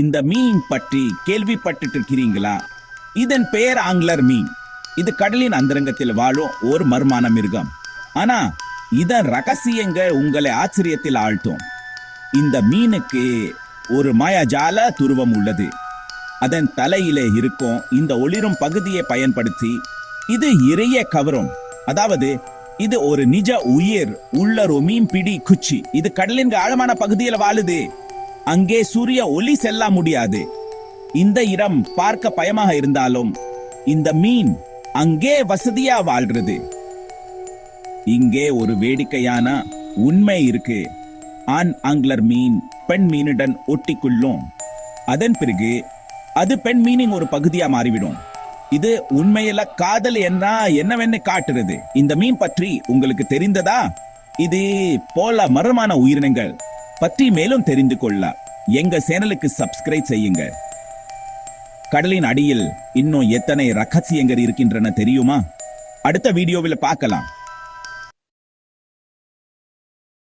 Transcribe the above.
இந்த மீன் பற்றி கேள்விப்பட்டு இருக்கிறீங்களா? இதன் பெயர் ஆங்லர் மீன். இது கடலின் அந்தரங்கத்தில் வாழும் ஒரு மர்மான மிருகம். ஆனா இதன் ரகசியங்கள் உங்களை ஆச்சரியத்தில் ஆழ்த்தும். இந்த மீனுக்கு ஒரு மாயாஜால துருவம் உள்ளது. அதன் தலையிலே இருக்கும் இந்த ஒளிரும் பகுதியை பயன்படுத்தி இது இறைய கவரும். அதாவது இது ஒரு நிஜ உயிர் உள்ள ஒரு மீன் பிடி குச்சி. இது கடலின் ஆழமான பகுதியில் வாழுது. அங்கே சூரிய ஒளி செல்ல முடியாது. இந்த இடம் பார்க்க பயமாக இருந்தாலும் இந்த மீன் அங்கே வசதியா வாழ்றது. இங்கே ஒரு வேடிக்கையான உண்மை இருக்கு. ஆண் ஆங்லர் மீன் பெண் மீனுடன் ஒட்டிக்கொள்ளும். அதன் பிறகு அது பெண் மீனின் ஒரு பகுதியா மாறிவிடும். இது உண்மையில காதல் என்னவென்னு காட்டுறது. இந்த மீன் பற்றி உங்களுக்கு தெரிந்ததா? இது போல மர்மமான உயிரினங்கள் பற்றி மேலும் தெரிந்து கொள்ள எங்க சேனலுக்கு சப்ஸ்கிரைப் செய்யுங்க. கடலின் அடியில் இன்னும் எத்தனை ரகசியங்கள் இருக்கின்றன தெரியுமா? அடுத்த வீடியோவில் பார்க்கலாம்.